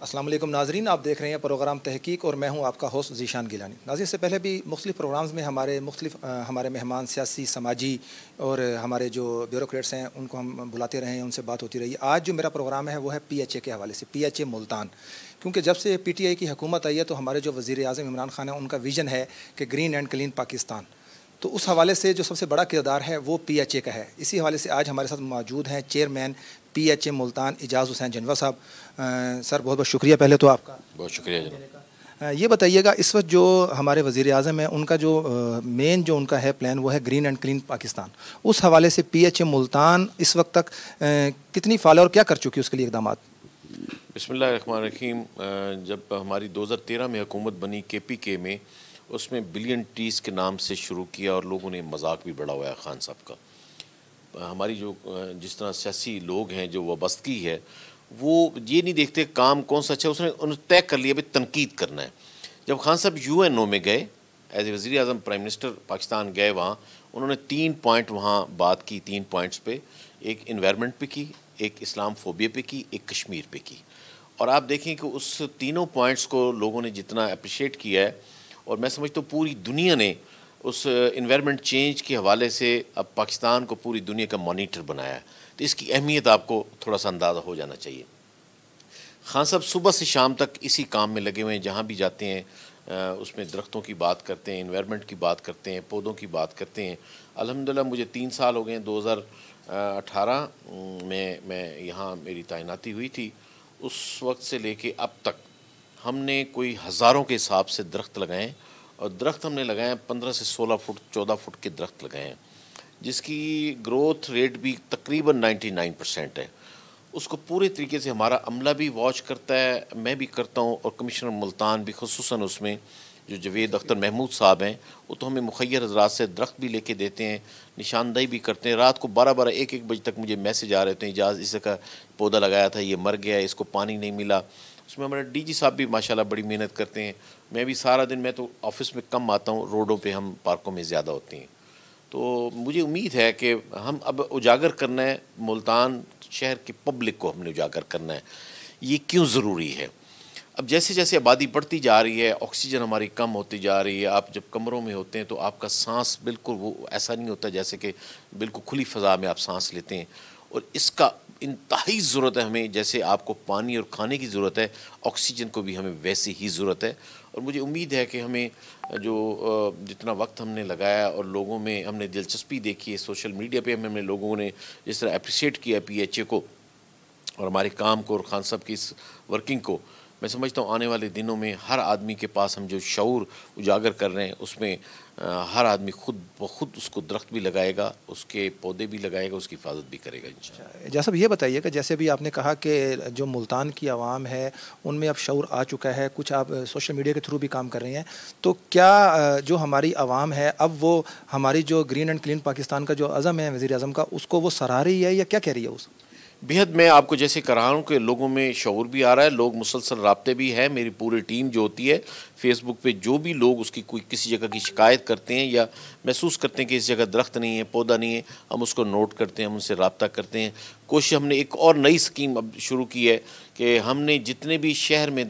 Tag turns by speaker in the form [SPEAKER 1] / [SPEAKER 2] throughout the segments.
[SPEAKER 1] السلام علیکم ناظرین، آپ دیکھ رہے ہیں پروگرام تحقیق اور میں ہوں آپ کا ہوسٹ ذیشان گیلانی۔ ناظرین، سے پہلے بھی مختلف پروگرامز میں ہمارے مہمان سیاسی، سماجی اور ہمارے جو بیوروکریٹس ہیں ان کو ہم بلاتے رہے ہیں، ان سے بات ہوتی رہی ہے۔ آج جو میرا پروگرام ہے وہ ہے پی ایچ اے کے حوالے سے، پی ایچ اے ملتان، کیونکہ جب سے پی ٹی آئی کی حکومت آئی ہے تو ہمارے جو وزیر اعظم عمران خان ہیں ان کا ویژن ہے کہ گرین اینڈ کلین پاکستان، تو اس حوالے سے جو سب سے بڑا کردار ہے وہ پی ایچ اے کا ہے۔ اسی حوالے سے آج ہمارے ساتھ موجود ہیں chairman P H A Multan Ijaz Hussain جنوا صاحب۔ سر بہت بہت شکریہ پہلے تو آپ کا۔
[SPEAKER 2] بہت شکریہ جناب۔
[SPEAKER 1] یہ بتائیے گا اس وقت جو ہمارے وزیر اعظم ہیں ان کا جو مین جو ان کا ہے پلان وہ ہے گرین اینڈ کلین پاکستان، اس حوالے سے پی ایچ اے ملتان اس وقت تک کتنی فعال اور کیا کر چکی ہے اس کے لیے اقدامات؟
[SPEAKER 2] بسم اللہ الرحمن الرحیم۔ جب ہماری 2013 میں حکومت بنی کے پی کے میں، اس میں بلین ٹریز کے نام سے شروع کیا اور لوگوں نے مذاق بھی بڑھا ہوا ہے خان صاحب کا۔ ہماری جو جس طرح سیاسی لوگ ہیں جو وابستگی ہے وہ یہ نہیں دیکھتے کام کون سا اچھا ہے، اس نے طے کر لیا بھی تنقید کرنا ہے۔ جب خان صاحب یو این او میں گئے ایز اے وزیر اعظم پرائم منسٹر پاکستان گئے، وہاں انہوں نے 3 پوائنٹ وہاں بات کی، 3 پوائنٹس پہ، ایک انوائرمنٹ پہ کی، ایک اسلام فوبیا پہ کی، ایک کشمیر پہ کی۔ اور آپ دیکھیں کہ اس تینوں پوائنٹس کو لوگوں نے جتنا اپریشیٹ کیا ہے، اور میں سمجھتا ہوں پوری دنیا نے اس انوائرمنٹ چینج کے حوالے سے اب پاکستان کو پوری دنیا کا مانیٹر بنایا ہے، تو اس کی اہمیت آپ کو تھوڑا سا اندازہ ہو جانا چاہیے۔ خان صاحب صبح سے شام تک اسی کام میں لگے ہوئے ہیں، جہاں بھی جاتے ہیں اس میں درختوں کی بات کرتے ہیں، انوائرمنٹ کی بات کرتے ہیں، پودوں کی بات کرتے ہیں۔ الحمدللہ مجھے 3 سال ہو گئے ہیں، 2018 میں یہاں میری تعیناتی ہوئی تھی، اس وقت سے لے کے اب تک ہم نے کوئی ہزاروں کے حساب سے درخت لگائے ہیں، اور درخت ہم نے لگائے ہیں 15 سے 16 فٹ 14 فٹ کے درخت لگائے ہیں، جس کی گروتھ ریٹ بھی تقریباً 99% ہے۔ اس کو پورے طریقے سے ہمارا عملہ بھی واچ کرتا ہے، میں بھی کرتا ہوں، اور کمشنر ملتان بھی خصوصاً اس میں جو جوید اختر محمود صاحب ہیں، وہ تو ہمیں مخیر حضرات سے درخت بھی لے کے دیتے ہیں، نشاندہی بھی کرتے ہیں۔ رات کو 12 1 بجے تک مجھے میسج آ رہے تھے، اجاز اس کا پودا لگایا تھا یہ مر گیا ہے، اس کو پانی نہیں ملا۔ اس میں ہمارے ڈی جی صاحب بھی ماشاءاللہ بڑی محنت کرتے ہیں۔ میں بھی سارا دن، میں تو آفس میں کم آتا ہوں، روڈوں پہ ہم پارکوں میں زیادہ ہوتے ہیں۔ تو مجھے امید ہے کہ ہم اب اجاگر کرنا ہے، ملتان شہر کی پبلک کو ہم نے اجاگر کرنا ہے یہ کیوں ضروری ہے۔ اب جیسے جیسے آبادی بڑھتی جا رہی ہے، آکسیجن ہماری کم ہوتی جا رہی ہے، آپ جب کمروں میں ہوتے ہیں تو آپ کا سانس بالکل وہ ایسا نہیں ہوتا جیسے کہ بالکل کھلی فضا میں آپ سانس لیتے ہیں، اور اس کا انتہائی ضرورت ہے ہمیں، جیسے آپ کو پانی اور کھانے کی ضرورت ہے، آکسیجن کو بھی ہمیں ویسی ہی ضرورت ہے۔ اور مجھے امید ہے کہ ہمیں جو جتنا وقت ہم نے لگایا اور لوگوں میں ہم نے دلچسپی دیکھی ہے، سوشل میڈیا پہ ہم نے لوگوں نے جس طرح اپریشیٹ کیا پی ایچ اے کو اور ہمارے کام کو اور خان صاحب کی اس ورکنگ کو، میں سمجھتا ہوں آنے والے دنوں میں ہر آدمی کے پاس ہم جو شعور اجاگر کر رہے ہیں اس میں ہر آدمی خود بخود اس کو درخت بھی لگائے گا، اس کے پودے بھی لگائے گا، اس کی حفاظت بھی کرے گا انشاءاللہ۔
[SPEAKER 1] جیسا یہ بتائیے کہ جیسے بھی آپ نے کہا کہ جو ملتان کی عوام ہے ان میں اب شعور آ چکا ہے، کچھ آپ سوشل میڈیا کے تھرو بھی کام کر رہے ہیں، تو کیا جو ہماری عوام ہے اب وہ ہماری جو گرین اینڈ کلین پاکستان کا جو عزم ہے وزیر اعظم کا، اس کو وہ سراہ رہی ہے یا کیا کہہ رہی ہے اس؟
[SPEAKER 2] بےحد میں آپ کو جیسے کہہ رہا ہوں کہ لوگوں میں شعور بھی آ رہا ہے، لوگ مسلسل رابطے بھی ہیں، میری پوری ٹیم جو ہوتی ہے فیس بک پہ جو بھی لوگ اس کی کوئی کسی جگہ کی شکایت کرتے ہیں یا محسوس کرتے ہیں کہ اس جگہ درخت نہیں ہے، پودا نہیں ہے، ہم اس کو نوٹ کرتے ہیں، ہم ان سے رابطہ کرتے ہیں۔ کوشش ہم نے ایک اور نئی سکیم اب شروع کی ہے کہ ہم نے جتنے بھی شہر میں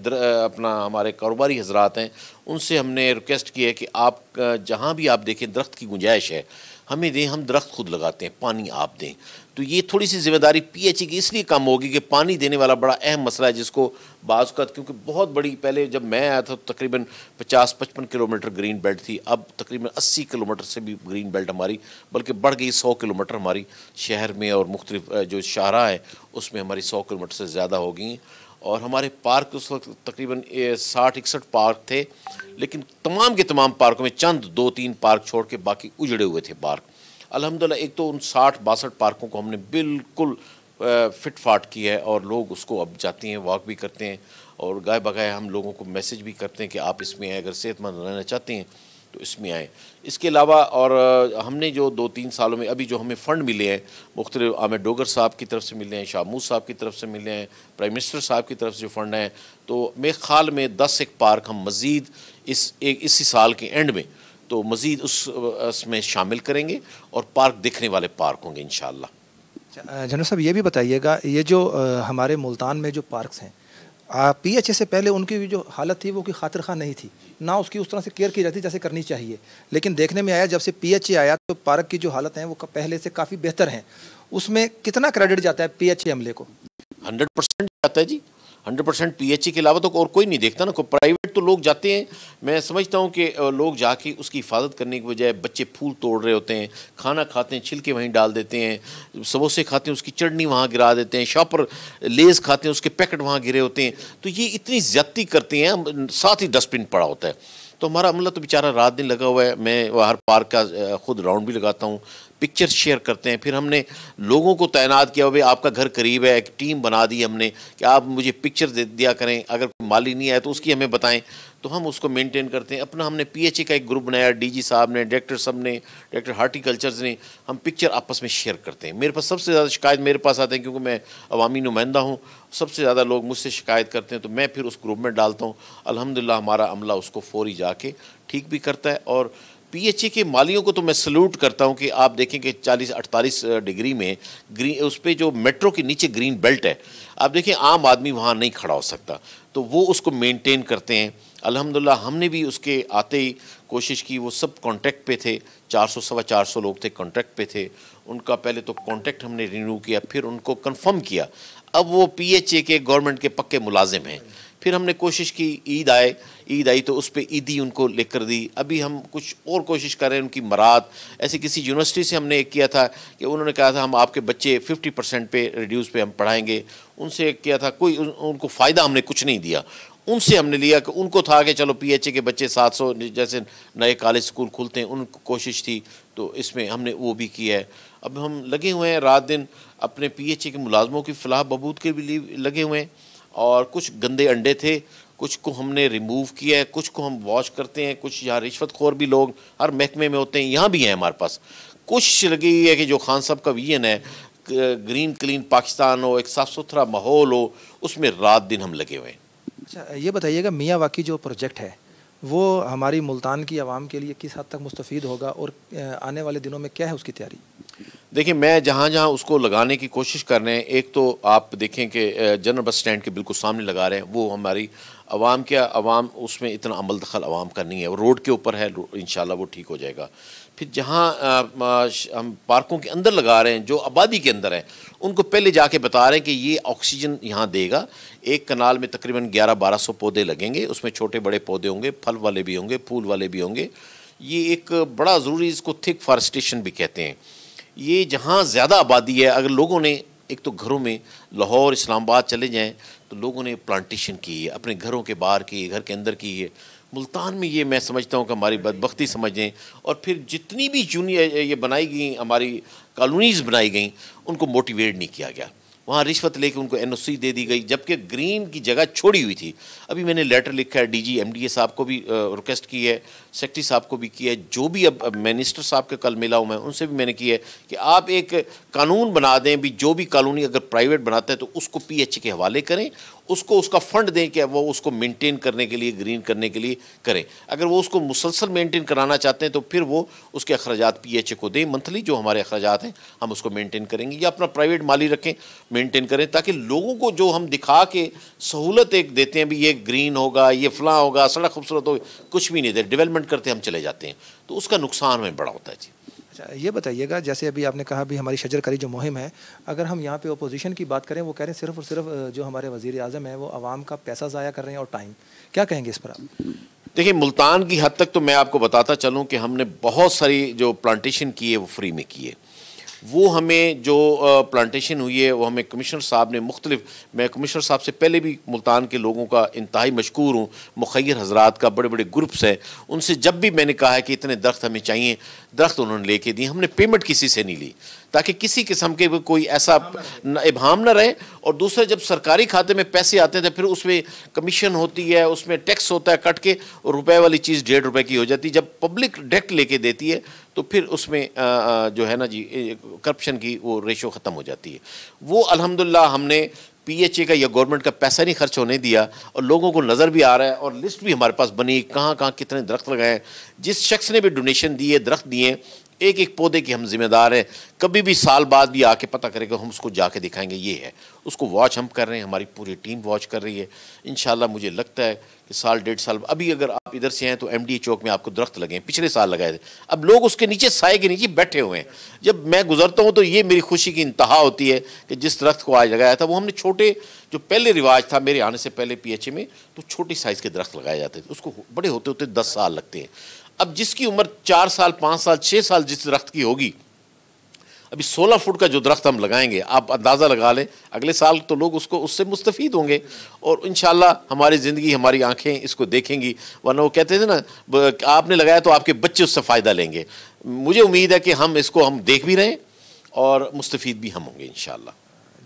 [SPEAKER 2] اپنا ہمارے کاروباری حضرات ہیں ان سے ہم نے ریکویسٹ کی ہے کہ آپ جہاں بھی آپ دیکھیں درخت کی گنجائش ہے ہمیں دیں، ہم درخت خود لگاتے ہیں، پانی آپ دیں۔ تو یہ تھوڑی سی ذمہ داری پی ایچ ای کی اس لیے کم ہوگی کہ پانی دینے والا بڑا اہم مسئلہ ہے، جس کو بعض اوقات کیونکہ بہت بڑی، پہلے جب میں آیا تھا تقریباً 50-55 کلومیٹر گرین بیلٹ تھی، اب تقریباً 80 کلومیٹر سے بھی گرین بیلٹ ہماری بلکہ بڑھ گئی، 100 کلومیٹر ہماری شہر میں اور مختلف جو شاہراہ ہیں اس میں ہماری 100 کلومیٹر سے زیادہ ہو گئی ہیں۔ اور ہمارے پارک اس وقت تقریباً 60-61 پارک تھے، لیکن تمام کے تمام پارکوں میں چند 2-3 پارک چھوڑ کے باقی اجڑے ہوئے تھے پارک۔ الحمدللہ ایک تو ان 60-62 پارکوں کو ہم نے بالکل فٹ فاٹ کیا ہے، اور لوگ اس کو اب جاتے ہیں، واک بھی کرتے ہیں، اور گائے بگائے ہم لوگوں کو میسج بھی کرتے ہیں کہ آپ اس میں آئیں، اگر صحت مند رہنا چاہتے ہیں تو اس میں آئیں۔ اس کے علاوہ اور ہم نے جو 2-3 سالوں میں ابھی جو ہمیں فنڈ ملے ہیں مختلف، عامر ڈوگر صاحب کی طرف سے ملے ہیں، شاہ موس صاحب کی طرف سے ملے ہیں، پرائم منسٹر صاحب کی طرف سے جو فنڈ ہیں، تو میرے خیال میں 10 ایک پارک ہم مزید اسی سال کے اینڈ میں تو مزید اس میں شامل کریں گے، اور پارک دکھنے والے پارک ہوں گے انشاءاللہ۔
[SPEAKER 1] جناب صاحب یہ بھی بتائیے گا، یہ جو ہمارے ملتان میں جو پارکس ہیں، پی ایچ اے سے پہلے ان کی جو حالت تھی وہ کوئی خاطر خواہ نہیں تھی، نہ اس کی اس طرح سے کیئر کی جاتی جیسے کرنی چاہیے، لیکن دیکھنے میں آیا جب سے پی ایچ اے آیا تو پارک کی جو حالت ہیں وہ پہلے سے کافی بہتر ہیں. اس میں کتنا کریڈٹ جاتا ہے پی ایچ اے عملے کو؟
[SPEAKER 2] 100% جاتا ہے جی. 100% پی ایچ ای کے علاوہ تو اور کوئی نہیں دیکھتا نا. کوئی پرائیویٹ تو لوگ جاتے ہیں، میں سمجھتا ہوں کہ لوگ جا کے اس کی حفاظت کرنے کی بجائے بچے پھول توڑ رہے ہوتے ہیں، کھانا کھاتے ہیں چھلکے وہیں ڈال دیتے ہیں، سموسے کھاتے ہیں اس کی چٹنی وہاں گرا دیتے ہیں، شاپر لیز کھاتے ہیں اس کے پیکٹ وہاں گرے ہوتے ہیں. تو یہ اتنی زیادتی کرتے ہیں، ساتھ ہی ڈسٹ بن پڑا ہوتا ہے. تو ہمارا عملہ تو بیچارہ رات دن لگا ہوا ہے. میں ہر پارک کا خود راؤنڈ بھی لگاتا ہوں، پکچر شیئر کرتے ہیں. پھر ہم نے لوگوں کو تعینات کیا، بھائی آپ کا گھر قریب ہے، ایک ٹیم بنا دی ہم نے کہ آپ مجھے پکچر دیا کریں، اگر کوئی مالی نہیں آئے تو اس کی ہمیں بتائیں، تو ہم اس کو مینٹین کرتے ہیں. اپنا ہم نے پی ایچ اے کا ایک گروپ بنایا، ڈی جی صاحب نے، ڈائریکٹر صاحب نے، ڈائریکٹر ہارٹیکلچرز نے، ہم پکچر آپس میں شیئر کرتے ہیں. میرے پاس سب سے زیادہ شکایت میرے پاس آتے ہیں کیونکہ میں عوامی نمائندہ ہوں، سب سے زیادہ لوگ مجھ سے شکایت کرتے ہیں تو میں پھر اس گروپ میں ڈالتا ہوں. الحمدللہ ہمارا عملہ اس کو فوری جا کے ٹھیک بھی کرتا ہے. اور پی ایچ اے کے مالیوں کو تو میں سلوٹ کرتا ہوں کہ آپ دیکھیں کہ 40-48 ڈگری میں اس پہ جو میٹرو کے نیچے گرین بیلٹ ہے، آپ دیکھیں عام آدمی وہاں نہیں کھڑا ہو سکتا، تو وہ اس کو مینٹین کرتے ہیں. الحمدللہ ہم نے بھی اس کے آتے ہی کوشش کی. وہ سب کانٹیکٹ پہ تھے، 400-450 لوگ تھے کانٹیکٹ پہ تھے. ان کا پہلے تو کانٹیکٹ ہم نے رینیو کیا، پھر ان کو کنفرم کیا. اب وہ پی ایچ اے کے گورنمنٹ کے پکے ملازم ہیں. پھر ہم نے کوشش کی، عید آئی تو اس پہ عیدی ان کو لے کر دی. ابھی ہم کچھ اور کوشش کر رہے ہیں ان کی مراد. ایسے کسی یونیورسٹی سے ہم نے ایک کیا تھا کہ انہوں نے کہا تھا ہم آپ کے بچے 50% پہ ریڈیوس پہ ہم پڑھائیں گے. ان سے کیا تھا، کوئی ان کو فائدہ ہم نے کچھ نہیں دیا. ان سے ہم نے لیا کہ ان کو تھا کہ چلو پی ایچ اے کے بچے 700 جیسے نئے کالج اسکول کھلتے ہیں، ان کو کوشش تھی، تو اس میں ہم نے وہ بھی کیا ہے. اب ہم لگے ہوئے ہیں رات دن اپنے پی ایچ اے کے ملازموں کی فلاح بہبود کے بھی لگے ہوئے ہیں. اور کچھ گندے انڈے تھے، کچھ کو ہم نے ریموو کیا ہے، کچھ کو ہم واش کرتے ہیں. کچھ یہاں رشوت خور بھی لوگ ہر محکمے میں ہوتے ہیں، یہاں بھی ہیں ہمارے پاس. کوشش لگی ہوئی ہے کہ جو خان صاحب کا ویژن ہے گرین کلین پاکستان ہو، ایک صاف ستھرا ماحول ہو، اس میں رات دن ہم لگے ہوئے ہیں.
[SPEAKER 1] اچھا یہ بتائیے گا، میاں واقعی جو پروجیکٹ ہے وہ ہماری ملتان کی عوام کے لیے کس حد تک مستفید ہوگا اور آنے والے دنوں میں کیا ہے اس کی تیاری؟
[SPEAKER 2] دیکھیں میں جہاں جہاں اس کو لگانے کی کوشش کر رہے ہیں، ایک تو آپ دیکھیں کہ جنرل بس اسٹینڈ کے بالکل سامنے لگا رہے ہیں، وہ ہماری عوام اس میں اتنا عمل دخل عوام کا نہیں ہے، وہ روڈ کے اوپر ہے، انشاءاللہ وہ ٹھیک ہو جائے گا. پھر جہاں ہم پارکوں کے اندر لگا رہے ہیں، جو آبادی کے اندر ہیں، ان کو پہلے جا کے بتا رہے ہیں کہ یہ آکسیجن یہاں دے گا. ایک کنال میں تقریباً 1100-1200 پودے لگیں گے، اس میں چھوٹے بڑے پودے ہوں گے، پھل والے بھی ہوں گے، پھول والے بھی ہوں گے. یہ ایک بڑا ضروری، اس کو تھک فارسٹیشن بھی کہتے ہیں. یہ جہاں زیادہ آبادی ہے، اگر لوگوں نے ایک تو گھروں میں لاہور اسلام آباد چلے جائیں تو لوگوں نے پلانٹیشن کی ہے، اپنے گھروں کے باہر کی ہے، گھر کے اندر کی ہے. ملتان میں یہ میں سمجھتا ہوں کہ ہماری بدبختی سمجھیں. اور پھر جتنی بھی یہ بنائی گئیں، ہماری کالونیز بنائی گئیں، ان کو موٹیویٹ نہیں کیا گیا. وہاں رشوت لے کے ان کو این او سی دے دی گئی، جبکہ گرین کی جگہ چھوڑی ہوئی تھی. ابھی میں نے لیٹر لکھا ہے D G M D A صاحب کو بھی ریکویسٹ کی ہے، سیکرٹری صاحب کو بھی کیا ہے، جو بھی اب منسٹر صاحب کے کل ملا ہوں میں ان سے بھی میں نے کیا ہے کہ آپ ایک قانون بنا دیں بھی جو بھی کالونی اگر پرائیویٹ بناتا ہے تو اس کو پی ایچ اے کے حوالے کریں، اس کو اس کا فنڈ دیں کہ وہ اس کو مینٹین کرنے کے لیے، گرین کرنے کے لیے کریں. اگر وہ اس کو مسلسل مینٹین کرانا چاہتے ہیں تو پھر وہ اس کے اخراجات پی ایچ اے کو دیں منتھلی، جو ہمارے اخراجات ہیں ہم اس کو مینٹین کریں گے، یا اپنا پرائیویٹ مالی رکھیں مینٹین کریں، تاکہ لوگوں کو جو ہم دکھا کے سہولت ایک دیتے ہیں بھی یہ گرین ہوگا، یہ فلاں ہوگا، سڑک خوبصورت ہوگی، کچھ بھی نہیں دے، ڈیولپمنٹ کرتے ہم چلے جاتے ہیں تو اس کا نقصان ہمیں بڑا ہوتا ہے. جی
[SPEAKER 1] اچھا یہ بتائیے گا، جیسے ابھی آپ نے کہا بھی ہماری شجر کاری جو مہم ہے، اگر ہم یہاں پہ اپوزیشن کی بات کریں، وہ کہہ رہے ہیں صرف اور صرف جو ہمارے وزیر اعظم ہیں وہ عوام کا پیسہ ضائع کر رہے ہیں اور ٹائم. کیا کہیں گے اس پر آپ؟
[SPEAKER 2] دیکھیں ملتان کی حد تک تو میں آپ کو بتاتا چلوں کہ ہم نے بہت ساری جو پلانٹیشن کی ہے وہ فری میں کی ہے. وہ ہمیں جو پلانٹیشن ہوئی ہے وہ ہمیں کمشنر صاحب نے میں کمشنر صاحب سے پہلے بھی ملتان کے لوگوں کا انتہائی مشکور ہوں، مخیر حضرات کا، بڑے بڑے گروپس ہیں، ان سے جب بھی میں نے کہا ہے کہ اتنے درخت ہمیں چاہیے، درخت انہوں نے لے کے دیے. ہم نے پیمنٹ کسی سے نہیں لی تاکہ کسی قسم کے کوئی ایسا ابہام نہ رہے. اور دوسرا جب سرکاری کھاتے میں پیسے آتے ہیں تو پھر اس میں کمیشن ہوتی ہے، اس میں ٹیکس ہوتا ہے کٹ کے، اور روپے والی چیز 1.5 روپے کی ہو جاتی ہے. جب پبلک ڈائریکٹ لے کے دیتی ہے تو پھر اس میں جو ہے نا جی کرپشن کی وہ ریشو ختم ہو جاتی ہے. وہ الحمدللہ ہم نے پی ایچ اے کا یا گورنمنٹ کا پیسہ نہیں خرچ ہونے دیا، اور لوگوں کو نظر بھی آ رہا ہے، اور لسٹ بھی ہمارے پاس بنی کہاں کہاں کتنے درخت لگائے ہیں. جس شخص نے بھی ڈونیشن دی ہے، درخت دیے، ایک ایک پودے کے ہم ذمہ دار ہیں. کبھی بھی سال بعد بھی آ کے پتہ کرے گا, ہم اس کو جا کے دکھائیں گے یہ ہے. اس کو واچ ہم کر رہے ہیں, ہماری پوری ٹیم واچ کر رہی ہے. انشاءاللہ مجھے لگتا ہے کہ سال 1.5 سال ابھی اگر آپ ادھر سے ہیں تو MDA چوک میں آپ کو درخت لگے ہیں, پچھلے سال لگائے تھے. اب لوگ اس کے نیچے سائے کے نیچے بیٹھے ہوئے ہیں. جب میں گزرتا ہوں تو یہ میری خوشی کی انتہا ہوتی ہے کہ جس درخت کو آج لگایا تھا وہ ہم نے چھوٹے, جو پہلے رواج تھا میرے آنے سے پہلے PHA میں, تو چھوٹی سائز کے درخت لگائے جاتے تھے. اس کو بڑے ہوتے ہوتے 10 سال لگتے ہیں. اب جس کی عمر 4 سال 5 سال 6 سال جس درخت کی ہوگی, ابھی 16 فٹ کا جو درخت ہم لگائیں گے, آپ اندازہ لگا لیں اگلے سال تو لوگ اس سے مستفید ہوں گے. اور انشاءاللہ ہماری زندگی, ہماری آنکھیں اس کو دیکھیں گی. ورنہ وہ کہتے تھے نا, آپ نے لگایا تو آپ کے بچے اس سے فائدہ لیں گے. مجھے امید ہے کہ ہم اس کو دیکھ بھی رہے ہیں اور مستفید بھی ہم ہوں گے انشاءاللہ.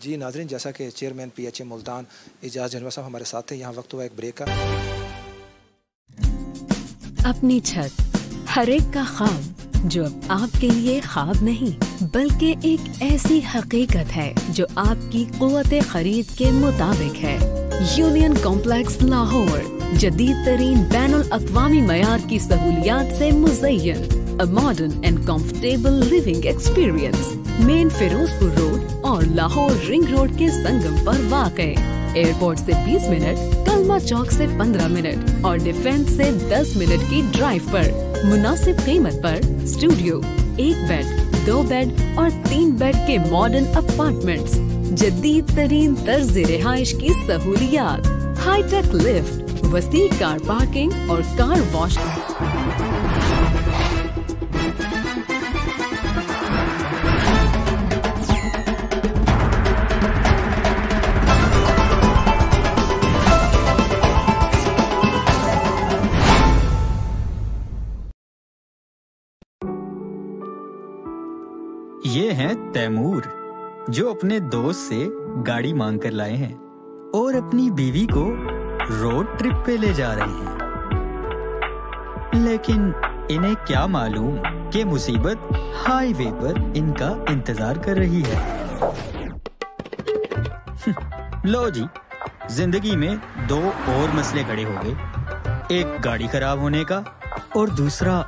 [SPEAKER 1] جی ناظرین, جیسا کہ چیئرمین PHA ملتان اعجاز جنوبہ صاحب ہمارے ساتھ تھے, یہاں وقت ہوا ایک بریک کا.
[SPEAKER 3] اپنی چھت ہر ایک کا خواب, جو اب آپ کے لیے خواب نہیں بلکہ ایک ایسی حقیقت ہے جو آپ کی قوت خرید کے مطابق ہے. یونین کمپلیکس لاہور جدید ترین بین الاقوامی معیار کی سہولیات سے مزین, a modern and comfortable living experience. مین فیروز پور روڈ اور لاہور رنگ روڈ کے سنگم پر واقع. ایئرپورٹ سے 20 منٹ, کلمہ چوک سے 15 منٹ اور ڈیفینس سے 10 منٹ کی ڈرائیو پر. مناسب قیمت پر اسٹوڈیو, 1 بیڈ 2 بیڈ اور 3 بیڈ کے ماڈرن اپارٹمنٹس, جدید ترین طرز رہائش کی سہولیات, ہائی ٹیک لفٹ, وسیع کار پارکنگ اور کار واش.
[SPEAKER 4] یہ ہیں تیمور, جو اپنے دوست سے گاڑی مانگ کر لائے ہیں اور اپنی بیوی کو روڈ ٹرپ پہ لے جا رہے ہیں. لیکن انہیں کیا معلوم کہ مصیبت ہائی وے پر ان کا انتظار کر رہی ہے. لو جی, زندگی میں 2 اور مسئلے کھڑے ہو گئے, ایک گاڑی خراب ہونے کا اور دوسرا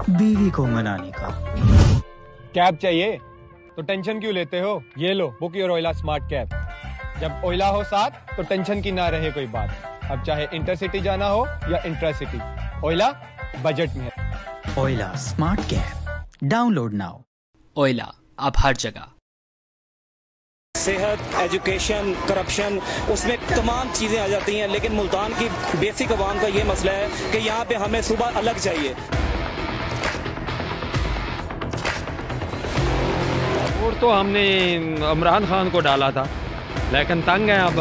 [SPEAKER 4] بیوی کو منانے کا.
[SPEAKER 5] کیب چاہیے تو ٹینشن کیوں لیتے ہو, یہ لو بک یور اولا اسمارٹ کیب. جب اولا ہو ساتھ تو ٹینشن کی نہ رہے کوئی بات. اب چاہے انٹر سٹی جانا ہو یا انٹرا سٹی, اولا بجٹ میں ہے.
[SPEAKER 4] Ola smart cab, download now.
[SPEAKER 6] Ola اب ہر جگہ.
[SPEAKER 7] صحت, ایجوکیشن, کرپشن, اس میں تمام چیزیں آ جاتی ہیں. لیکن ملتان کی بیسک عوام کا یہ مسئلہ ہے کہ یہاں پہ ہمیں صبح الگ چاہیے.
[SPEAKER 5] اور تو ہم نے عمران خان کو ڈالا تھا, لیکن تنگ ہیں اب.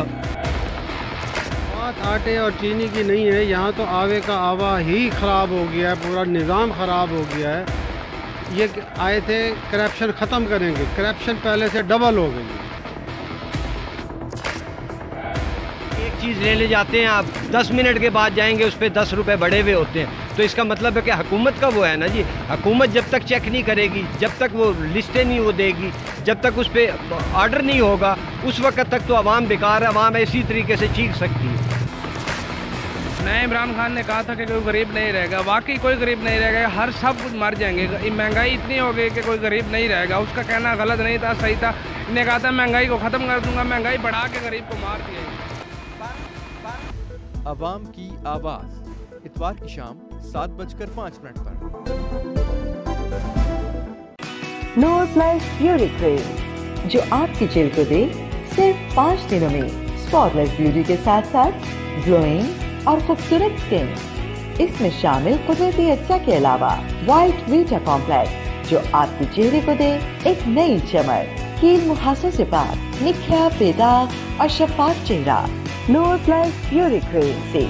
[SPEAKER 8] بات آٹے اور چینی کی نہیں ہے, یہاں تو آوے کا آوا ہی خراب ہو گیا ہے, پورا نظام خراب ہو گیا ہے. یہ آئے تھے کرپشن ختم کریں گے, کرپشن پہلے سے ڈبل ہو گئی.
[SPEAKER 9] ایک چیز لینے جاتے ہیں آپ, 10 منٹ کے بعد جائیں گے, اس پہ 10 روپے بڑھے ہوئے ہوتے ہیں. تو اس کا مطلب ہے کہ حکومت کا وہ ہے نا جی, حکومت جب تک چیک نہیں کرے گی, جب تک وہ لسٹیں نہیں وہ دے گی, جب تک اس پہ آرڈر نہیں ہوگا, اس وقت تک تو عوام بیکار ہے. عوام اسی طریقے سے چیخ سکتی ہے.
[SPEAKER 10] نئے عمران خان نے کہا تھا کہ کوئی غریب نہیں رہے گا, واقعی کوئی غریب نہیں رہے گا, ہر سب کچھ مر جائیں گے. مہنگائی اتنی ہو گئی کہ کوئی غریب نہیں رہے گا. اس کا کہنا غلط نہیں تھا, صحیح تھا. نے کہا تھا مہنگائی کو ختم کر دوں گا, مہنگائی بڑھا کے غریب کو مار دیا.
[SPEAKER 11] عوام کی آواز, اتوار کی شام 7:05 پر.
[SPEAKER 12] نور پلس بیوٹی کریم, جو آپ کی جلد کو دے صرف 5 دنوں میں اسپاٹ لیس بیوٹی کے ساتھ ساتھ گلوئنگ اور خوبصورت اسکن. اس میں شامل قدرتی اجزاء کے علاوہ وائٹ ویٹا کمپلیکس, جو آپ کے چہرے کو دے ایک نئی چمک. کیل محاسوں سے پاک, نکھیا, بےداغ اور شفاف چہرہ. نور پلس بیوٹی کریم سے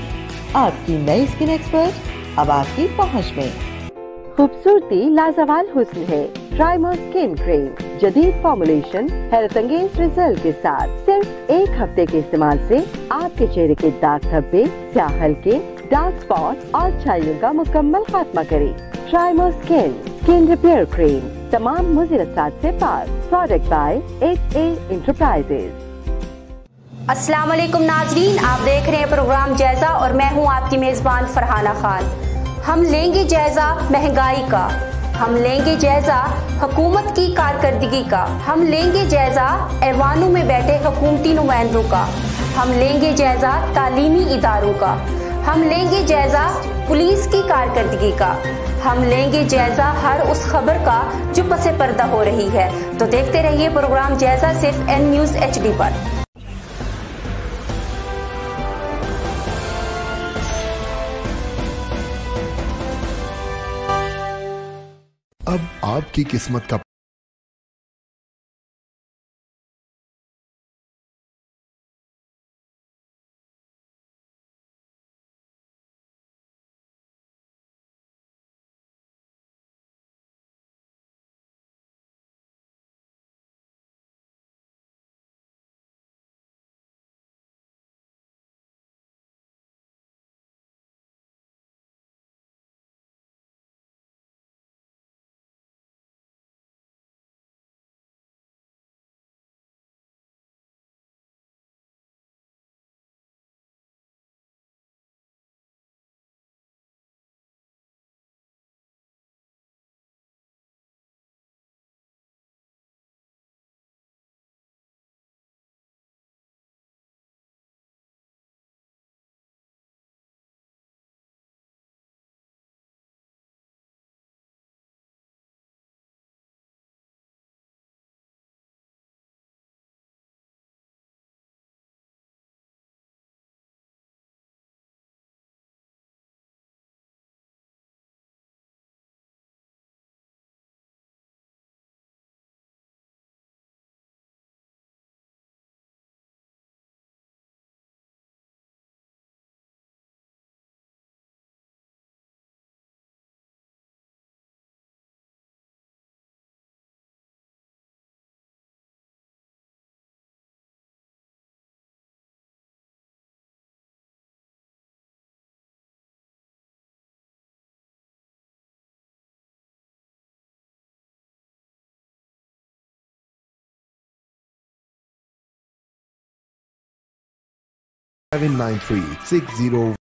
[SPEAKER 12] آپ کی نئی اسکن ایکسپرٹ اب آپ کی پہنچ میں. خوبصورتی لازوال حسن ہے. ٹرائمر اسکن کریم, جدید فارمولیشن, حیرت انگیز ریزلٹ کے ساتھ. صرف 1 ہفتے کے استعمال سے آپ کے چہرے کے داغ دھبے, سیاہ ہلکے, ڈارک اسپاٹ اور چھائیوں کا مکمل خاتمہ کرے. ٹرائمر اسکن ریپیئر کریم, تمام مضر اثرات سے پاک. Product by HA enterprises.
[SPEAKER 13] السلام علیکم ناظرین, آپ دیکھ رہے ہیں پروگرام جائزہ اور میں ہوں آپ کی میزبان فرحانہ خان. ہم لیں گے جائزہ مہنگائی کا. ہم لیں گے جائزہ حکومت کی کارکردگی کا، ہم لیں گے جائزہ ایوانوں میں بیٹھے حکومتی نمائندوں کا، ہم لیں گے جائزہ تعلیمی اداروں کا، ہم لیں گے جائزہ پولیس کی کارکردگی کا، ہم لیں گے جائزہ ہر اس خبر کا جو پس پردہ ہو رہی ہے۔ تو دیکھتے رہیے پروگرام جائزہ صرف این نیوز HD پر۔
[SPEAKER 14] اب آپ کی قسمت کا $79360.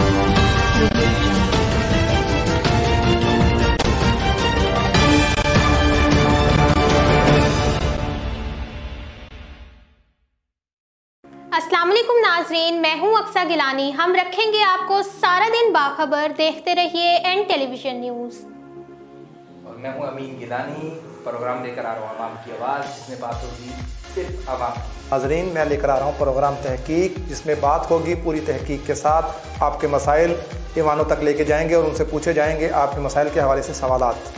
[SPEAKER 15] السلام علیکم ناظرین، میں ہوں اقصیٰ گیلانی۔ ہم رکھیں گے آپ کو سارا دن باخبر، دیکھتے رہیے این ٹیلی ویژن نیوز۔
[SPEAKER 16] اور میں ہوں امین گیلانی، پروگرام لے کر آ رہا ہوں عوام کی آواز، جس میں بات ہوگی صرف عوام کی۔
[SPEAKER 1] ناظرین، میں لے کر آ رہا ہوں پروگرام تحقیق، جس میں بات ہوگی پوری تحقیق کے ساتھ آپ کے مسائل ایوانوں تک لے کے جائیں گے اور ان سے پوچھے جائیں گے آپ کے مسائل کے حوالے سے سوالات۔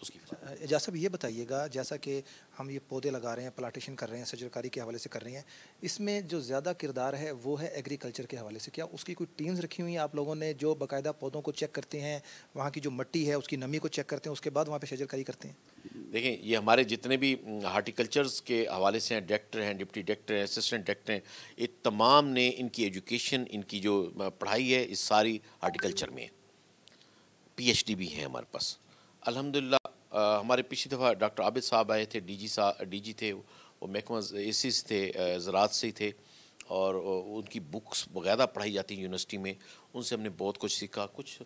[SPEAKER 2] اس کی
[SPEAKER 1] اعجاز صاحب یہ بتائیے گا، جیسا کہ ہم یہ پودے لگا رہے ہیں، پلانٹیشن کر رہے ہیں، شجرکاری کے حوالے سے کر رہے ہیں، اس میں جو زیادہ کردار ہے وہ ہے ایگریکلچر کے حوالے سے. کیا اس کی کوئی ٹیمز رکھی ہوئی ہیں آپ لوگوں نے جو باقاعدہ پودوں کو چیک کرتے ہیں، وہاں کی جو مٹی ہے اس کی نمی کو چیک کرتے ہیں، اس کے بعد وہاں پہ شجرکاری کرتے ہیں؟
[SPEAKER 2] دیکھیں یہ ہمارے جتنے بھی ہارٹیکلچرز کے حوالے سے ہیں، ڈائریکٹر ہیں، ڈپٹی ڈائریکٹر ہیں، اسسٹنٹ ڈائریکٹر ہیں، یہ تمام نے ان کی ایجوکیشن، ان کی جو پڑھائی ہے اس ساری ہارٹیکلچر میں ہے. PhD بھی ہیں ہمارے پاس الحمدللہ. ہمارے پچھلی دفعہ ڈاکٹر عابد صاحب آئے تھے، ڈی جی تھے، وہ محکمہ ایسیز تھے، زراعت سے ہی تھے، اور ان کی بکس باقاعدہ پڑھائی جاتی ہیں یونیورسٹی میں. ان سے ہم نے بہت کچھ سیکھا. کچھ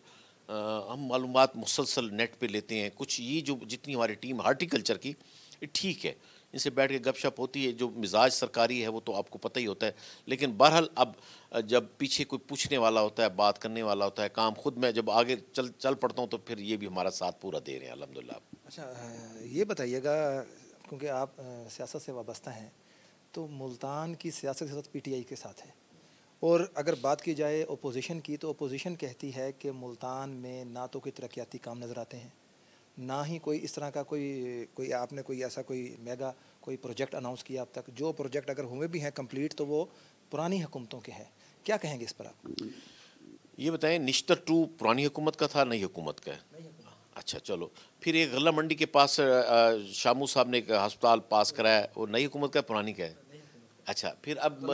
[SPEAKER 2] ہم معلومات مسلسل نیٹ پہ لیتے ہیں. کچھ یہ جو جتنی ہماری ٹیم ہارٹیکلچر کی یہ ٹھیک ہے، ان سے بیٹھ کے گپ شپ ہوتی ہے. جو مزاج سرکاری ہے وہ تو آپ کو پتہ ہی ہوتا ہے، لیکن بہرحال اب جب پیچھے کوئی پوچھنے والا ہوتا ہے، بات کرنے والا ہوتا ہے، کام خود میں جب آگے چل پڑتا ہوں تو پھر یہ بھی ہمارا ساتھ پورا دے رہے ہیں الحمدللہ.
[SPEAKER 1] اچھا یہ بتائیے گا، کیونکہ آپ سیاست سے وابستہ ہیں، تو ملتان کی سیاست کے ساتھ PTI کے ساتھ ہے، اور اگر بات کی جائے اپوزیشن کی تو اپوزیشن کہتی ہے کہ ملتان میں نہ تو کوئی ترقیاتی کام نظر آتے ہیں، نہ ہی کوئی اس طرح کا کوئی آپ نے کوئی ایسا کوئی میگا کوئی پروجیکٹ اناؤنس کیا اب تک. جو پروجیکٹ اگر ہوئے بھی ہیں کمپلیٹ تو وہ پرانی حکومتوں کے ہیں. کیا کہیں گے اس پر آپ؟
[SPEAKER 2] یہ بتائیں نشتر 2 پرانی حکومت کا تھا، نئی حکومت کا ہے؟ اچھا چلو پھر ایک غلہ منڈی کے پاس شامو صاحب نے ایک ہسپتال پاس کرایا، وہ نئی حکومت کا پرانی کا ہے؟ اچھا پھر اب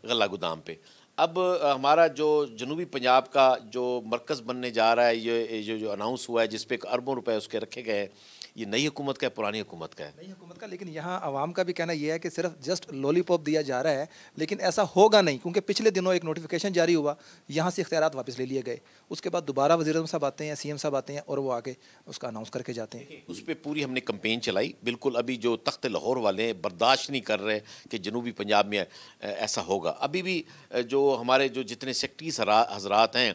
[SPEAKER 2] غلہ گودام پہ اب ہمارا جو جنوبی پنجاب کا جو مرکز بننے جا رہا ہے، یہ جو اناؤنس ہوا ہے جس پہ اربوں روپے اس کے رکھے گئے ہیں، یہ نئی حکومت کا ہے پرانی حکومت کا ہے؟
[SPEAKER 1] نئی حکومت کا. لیکن یہاں عوام کا بھی کہنا یہ ہے کہ صرف جسٹ لولی پاپ دیا جا رہا ہے، لیکن ایسا ہوگا نہیں، کیونکہ پچھلے دنوں ایک نوٹیفیکیشن جاری ہوا، یہاں سے اختیارات واپس لے لیے گئے، اس کے بعد دوبارہ وزیر اعظم صاحب آتے ہیں، CM صاحب آتے ہیں، اور وہ آگے اس کا اناؤنس کر کے جاتے ہیں.
[SPEAKER 2] اس پہ پوری ہم نے کمپین چلائی. بالکل ابھی جو تخت لاہور والے ہیں برداشت نہیں کر رہے کہ جنوبی پنجاب میں ایسا ہوگا. ابھی بھی جو ہمارے جو جتنے سیکٹریز حضرات ہیں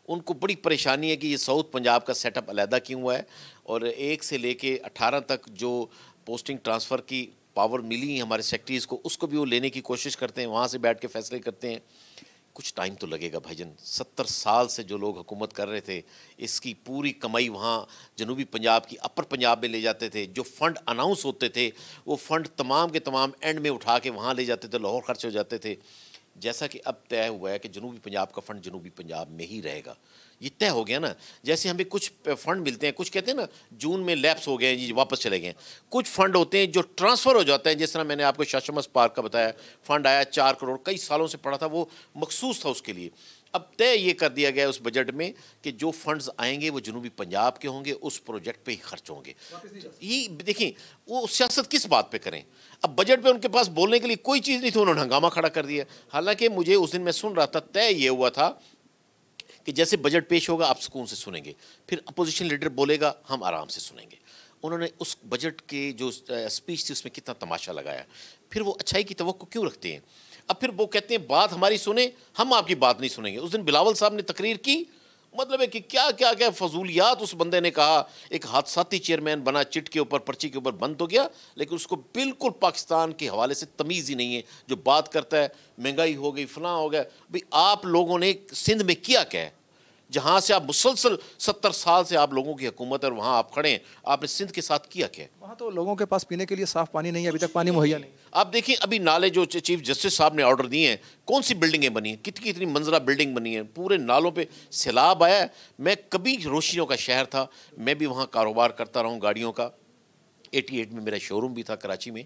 [SPEAKER 2] ان کو بڑی پریشانی ہے کہ یہ ساؤتھ پنجاب کا سیٹ اپ علیحدہ کیوں ہوا ہے، اور 1 سے لے کے 18 تک جو پوسٹنگ ٹرانسفر کی پاور ملی ہیں ہمارے سیکٹریز کو، اس کو بھی وہ لینے کی کوشش کرتے ہیں، وہاں سے بیٹھ کے فیصلے کرتے ہیں. کچھ ٹائم تو لگے گا بھائی جان. 70 سال سے جو لوگ حکومت کر رہے تھے، اس کی پوری کمائی وہاں جنوبی پنجاب کی اپر پنجاب میں لے جاتے تھے. جو فنڈ اناؤنس ہوتے تھے وہ فنڈ تمام کے تمام اینڈ میں اٹھا کے وہاں لے جاتے تھے، لاہور خرچ ہو جاتے تھے. جیسا کہ اب طے ہوا ہے کہ جنوبی پنجاب کا فنڈ جنوبی پنجاب میں ہی رہے گا. یہ طے ہو گیا نا. جیسے ہمیں کچھ فنڈ ملتے ہیں، کچھ کہتے ہیں نا جون میں لیپس ہو گئے ہیں جی واپس چلے گئے ہیں. کچھ فنڈ ہوتے ہیں جو ٹرانسفر ہو جاتے ہیں، جس طرح میں نے آپ کو شاہ شمس پارک کا بتایا، فنڈ آیا 4 کروڑ، کئی سالوں سے پڑا تھا، وہ مخصوص تھا اس کے لیے. اب طے یہ کر دیا گیا اس بجٹ میں کہ جو فنڈز آئیں گے وہ جنوبی پنجاب کے ہوں گے، اس پروجیکٹ پہ ہی خرچ ہوں گے. یہ دیکھیں وہ سیاست کس بات پہ کریں. اب بجٹ پہ ان کے پاس بولنے کے لیے کوئی چیز نہیں تھی، انہوں نے ہنگامہ کھڑا کر دیا. حالانکہ مجھے اس دن میں سن رہا تھا، طے یہ ہوا تھا کہ جیسے بجٹ پیش ہوگا آپ سکون سے سنیں گے، پھر اپوزیشن لیڈر بولے گا ہم آرام سے سنیں گے. انہوں نے اس بجٹ کے جو اسپیچ تھی اس میں کتنا تماشا لگایا. پھر وہ اچھائی کی توقع کیوں رکھتے ہیں؟ اب پھر وہ کہتے ہیں بات ہماری سنیں، ہم آپ کی بات نہیں سنیں گے. اس دن بلاول صاحب نے تقریر کی، مطلب ہے کہ کیا کیا کیا فضولیات اس بندے نے کہا. ایک حادثاتی چیئرمین بنا، چٹ کے اوپر پرچی کے اوپر بند ہو گیا، لیکن اس کو بالکل پاکستان کے حوالے سے تمیز ہی نہیں ہے. جو بات کرتا ہے مہنگائی ہو گئی، فلاں ہو گیا. بھئی آپ لوگوں نے سندھ میں کیا کیا ہے؟ جہاں سے آپ مسلسل 70 سال سے آپ لوگوں کی حکومت ہے اور وہاں آپ کھڑے ہیں، آپ نے سندھ کے ساتھ کیا کیا؟
[SPEAKER 1] وہاں تو لوگوں کے پاس پینے کے لیے صاف پانی نہیں ہے، ابھی تک پانی مہیا نہیں.
[SPEAKER 2] آپ دیکھیں ابھی نالے جو چیف جسٹس صاحب نے آرڈر دیے ہیں، کون سی بلڈنگیں بنی ہیں، کتنی منظرہ بلڈنگ بنی ہیں. پورے نالوں پہ سیلاب آیا ہے. میں کبھی روشنیوں کا شہر تھا، میں بھی وہاں کاروبار کرتا رہا ہوں گاڑیوں کا. 88 میں میرا شو روم بھی تھا کراچی میں،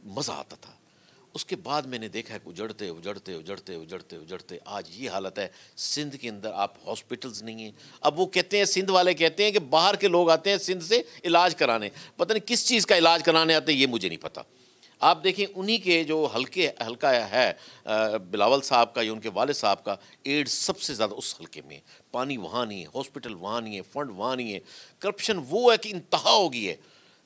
[SPEAKER 2] مزہ آتا تھا. اس کے بعد میں نے دیکھا کہ اجڑتے اجڑتے اجڑتے اجڑتے اجڑتے آج یہ حالت ہے. سندھ کے اندر آپ ہاسپٹلز نہیں ہیں. اب وہ کہتے ہیں، سندھ والے کہتے ہیں کہ باہر کے لوگ آتے ہیں سندھ سے علاج کرانے، پتہ نہیں کس چیز کا علاج کرانے آتے ہیں، یہ مجھے نہیں پتہ. آپ دیکھیں انہی کے جو حلقہ ہے بلاول صاحب کا یا ان کے والد صاحب کا، ایڈ سب سے زیادہ اس حلقے میں. پانی وہاں نہیں ہے، ہاسپٹل وہاں نہیں ہے، فنڈ وہاں نہیں ہے. کرپشن وہ ہے کہ انتہا ہو گئی ہے.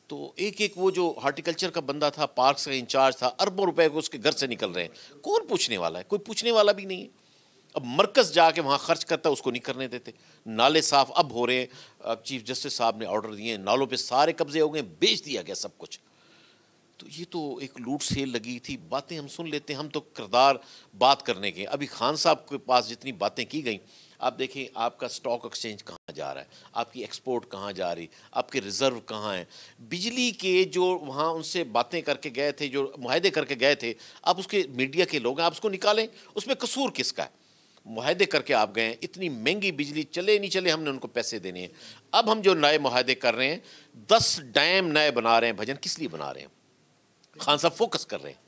[SPEAKER 2] تو ایک وہ جو ہارٹیکلچر کا بندہ تھا، پارکس کا انچارج تھا، اربوں روپے کو اس کے گھر سے نکل رہے ہیں. کون پوچھنے والا ہے؟ کوئی پوچھنے والا بھی نہیں ہے. اب مرکز جا کے وہاں خرچ کرتا ہے، اس کو نہیں کرنے دیتے. نالے صاف اب ہو رہے ہیں. اب چیف جسٹس صاحب نے آرڈر دیے ہیں، نالوں پہ سارے قبضے ہو گئے، بیچ دیا گیا سب کچھ. تو یہ تو ایک لوٹ سیل لگی تھی. باتیں ہم سن لیتے ہیں، ہم تو کردار بات کرنے کے. ابھی خان صاحب کے پاس جتنی باتیں کی گئیں، آپ دیکھیں آپ کا سٹاک ایکسچینج کہاں جا رہا ہے, آپ کی ایکسپورٹ کہاں جا رہی, آپ کے ریزرو کہاں ہیں. بجلی کے جو وہاں ان سے باتیں کر کے گئے تھے, جو معاہدے کر کے گئے تھے, آپ اس کے میڈیا کے لوگ ہیں, آپ اس کو نکالیں, اس میں قصور کس کا ہے؟ معاہدے کر کے آپ گئے ہیں, اتنی مہنگی بجلی, چلے نہیں چلے ہم نے ان کو پیسے دینے ہیں. اب ہم جو نئے معاہدے کر رہے ہیں, 10 ڈیم نئے بنا رہے ہیں, بھجن کس لیے بنا رہے ہیں؟ خان صاحب فوکس کر رہے ہیں.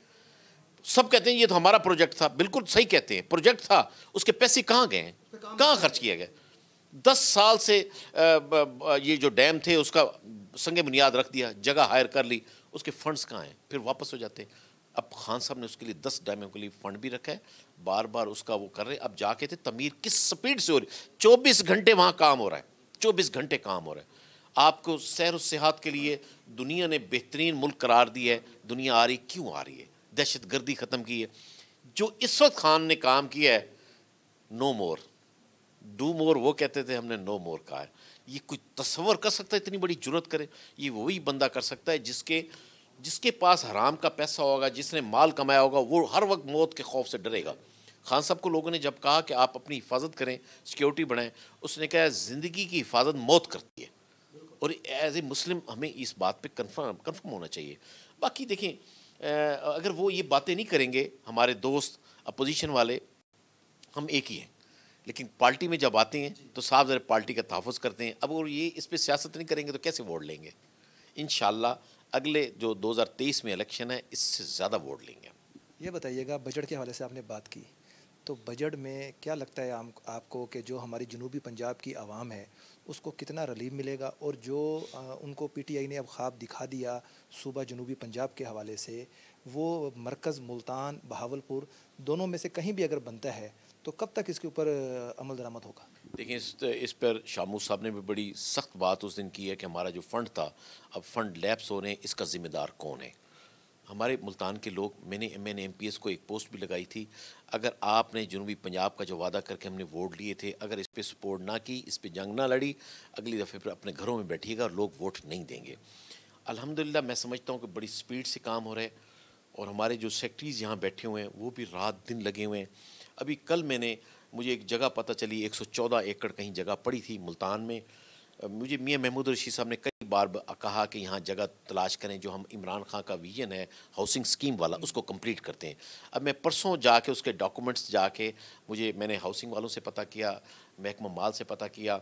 [SPEAKER 2] سب کہتے ہیں یہ تو ہمارا پروجیکٹ تھا, بالکل صحیح کہتے ہیں, پروجیکٹ تھا, اس کے پیسے کہاں گئے ہیں, کہاں خرچ کیا گئے؟ 10 سال سے یہ جو ڈیم تھے اس کا سنگ بنیاد رکھ دیا, جگہ ہائر کر لی, اس کے فنڈز کہاں ہیں؟ پھر واپس ہو جاتے ہیں. اب خان صاحب نے اس کے لیے 10 ڈیموں کے لیے فنڈ بھی رکھا ہے, بار بار اس کا وہ کر رہے ہیں. اب جا کے تھے تعمیر کس سپیڈ سے ہو رہی, 24 گھنٹے وہاں کام ہو رہا ہے, 24 گھنٹے کام ہو رہا ہے. آپ کو سیر و سیاحت کے لیے دنیا نے بہترین ملک قرار دیا ہے. دنیا آ رہی کیوں آ رہی ہے؟ دہشت گردی ختم کی ہے. جو اس وقت خان نے کام کیا ہے, نو مور ڈو مور, وہ کہتے تھے, ہم نے نو مور کہا ہے. یہ کوئی تصور کر سکتا ہے اتنی بڑی جرت کرے؟ یہ وہی بندہ کر سکتا ہے جس کے پاس حرام کا پیسہ ہوگا, جس نے مال کمایا ہوگا, وہ ہر وقت موت کے خوف سے ڈرے گا. خان صاحب کو لوگوں نے جب کہا کہ آپ اپنی حفاظت کریں, سیکیورٹی بڑھائیں, اس نے کہا زندگی کی حفاظت موت کرتی ہے. اور ایز اے مسلم ہمیں اس بات پہ کنفرم ہونا چاہیے. باقی دیکھیں, اگر وہ یہ باتیں نہیں کریں گے, ہمارے دوست اپوزیشن والے, ہم ایک ہی ہیں, لیکن پارٹی میں جب آتے ہیں تو صاحب ذرا پارٹی کا تحفظ کرتے ہیں. اب اور یہ اس پہ سیاست نہیں کریں گے تو کیسے ووٹ لیں گے؟ انشاءاللہ اگلے جو 2023 میں الیکشن ہے, اس سے زیادہ ووٹ لیں گے.
[SPEAKER 1] یہ بتائیے گا, بجٹ کے حوالے سے آپ نے بات کی, تو بجٹ میں کیا لگتا ہے آپ کو کہ جو ہماری جنوبی پنجاب کی عوام ہے اس کو کتنا ریلیف ملے گا؟ اور جو ان کو پی ٹی آئی نے اب خواب دکھا دیا صوبہ جنوبی پنجاب کے حوالے سے, وہ مرکز ملتان, بہاولپور, دونوں میں سے کہیں بھی اگر بنتا ہے تو کب تک اس کے اوپر عمل درآمد ہوگا؟
[SPEAKER 2] دیکھیں, اس پر شامو صاحب نے بھی بڑی سخت بات اس دن کی ہے کہ ہمارا جو فنڈ تھا, اب فنڈ لیپس ہو رہے ہیں, اس کا ذمہ دار کون ہے؟ ہمارے ملتان کے لوگ, میں نے ایم پی ایس کو ایک پوسٹ بھی لگائی تھی, اگر آپ نے جنوبی پنجاب کا جو وعدہ کر کے ہم نے ووٹ لیے تھے, اگر اس پہ سپورٹ نہ کی, اس پہ جنگ نہ لڑی, اگلی دفعہ پھر اپنے گھروں میں بیٹھیے گا اور لوگ ووٹ نہیں دیں گے. الحمدللہ میں سمجھتا ہوں کہ بڑی سپیڈ سے کام ہو رہا ہے, اور ہمارے جو سیکٹریز یہاں بیٹھے ہوئے ہیں وہ بھی رات دن لگے ہوئے ہیں. ابھی کل مجھے ایک جگہ پتہ چلی, 114 ایکڑ کہیں جگہ پڑی تھی ملتان میں. مجھے میاں محمود رشید صاحب نے کئی بار کہا کہ یہاں جگہ تلاش کریں, جو ہم عمران خان کا ویژن ہے ہاؤسنگ اسکیم والا, اس کو کمپلیٹ کرتے ہیں. اب میں پرسوں جا کے اس کے ڈاکومنٹس جا کے, میں نے ہاؤسنگ والوں سے پتہ کیا, محکمہ مال سے پتہ کیا,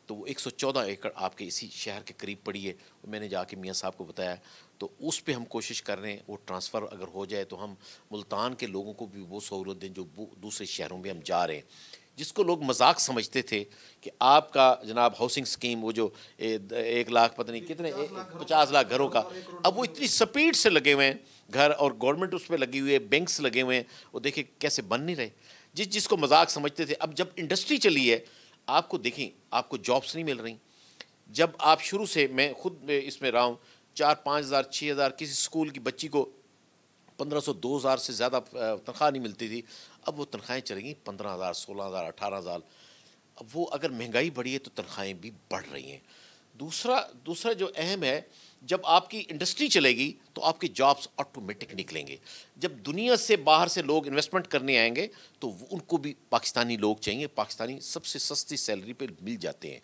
[SPEAKER 2] تو وہ 114 ایکڑ آپ کے اسی شہر کے قریب پڑی ہے. میں نے جا کے میاں صاحب کو بتایا, تو اس پہ ہم کوشش کر رہے ہیں, وہ ٹرانسفر اگر ہو جائے تو ہم ملتان کے لوگوں کو بھی وہ سہولت دیں جو دوسرے شہروں میں ہم جا رہے ہیں. جس کو لوگ مذاق سمجھتے تھے کہ آپ کا جناب ہاؤسنگ سکیم, وہ جو 1 لاکھ پتہ نہیں کتنے 50 لاکھ گھروں کا, اب وہ اتنی سپیڈ سے لگے ہوئے ہیں گھر, اور گورنمنٹ اس پہ لگی ہوئی ہے, بینکس لگے ہوئے ہیں, وہ دیکھیں کیسے بن نہیں رہے. جس کو مذاق سمجھتے تھے, اب جب انڈسٹری چلی ہے, آپ کو دیکھیں آپ کو جابس نہیں مل رہی. جب آپ شروع سے, میں خود اس میں رہا ہوں, 4-5 ہزار 6 ہزار, کسی اسکول کی بچی کو 1500 2000 سے زیادہ تنخواہ نہیں ملتی تھی. اب وہ تنخواہیں چلیں گی 15,000 16,000 18,000. اب وہ اگر مہنگائی بڑھی ہے تو تنخواہیں بھی بڑھ رہی ہیں. دوسرا جو اہم ہے, جب آپ کی انڈسٹری چلے گی تو آپ کے جابس آٹومیٹک نکلیں گے. جب دنیا سے باہر سے لوگ انویسٹمنٹ کرنے آئیں گے تو ان کو بھی پاکستانی لوگ چاہیے. پاکستانی سب سے سستی سیلری پہ مل جاتے ہیں.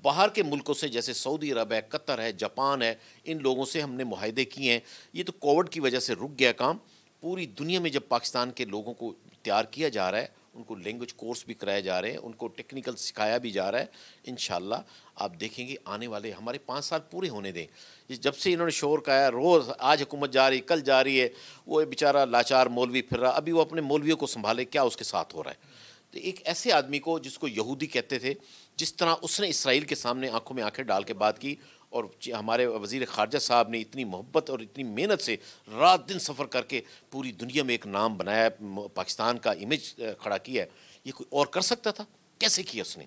[SPEAKER 2] باہر کے ملکوں سے جیسے سعودی عرب ہے, قطر ہے, جاپان ہے, ان لوگوں سے ہم نے معاہدے کیے ہیں. یہ تو کووڈ کی وجہ سے رک گیا کام. پوری دنیا میں جب پاکستان کے لوگوں کو تیار کیا جا رہا ہے, ان کو لینگویج کورس بھی کرائے جا رہے ہیں, ان کو ٹیکنیکل سکھایا بھی جا رہا ہے. انشاءاللہ آپ دیکھیں گے آنے والے ہمارے 5 سال پورے ہونے دیں. جب سے انہوں نے شور کہا, روز آج حکومت جا رہی, کل جا رہی ہے, وہ بیچارہ لاچار مولوی پھر رہا, ابھی وہ اپنے مولویوں کو سنبھالے, کیا اس کے ساتھ ہو رہا ہے. تو ایک ایسے آدمی کو جس کو یہودی کہتے تھے, جس طرح اس نے اسرائیل کے سامنے آنکھوں میں آنکھیں ڈال کے بات کی, اور ہمارے وزیر خارجہ صاحب نے اتنی محبت اور اتنی محنت سے رات دن سفر کر کے پوری دنیا میں ایک نام بنایا, پاکستان کا امیج کھڑا کیا ہے. یہ کوئی اور کر سکتا تھا؟ کیسے کیا اس نے؟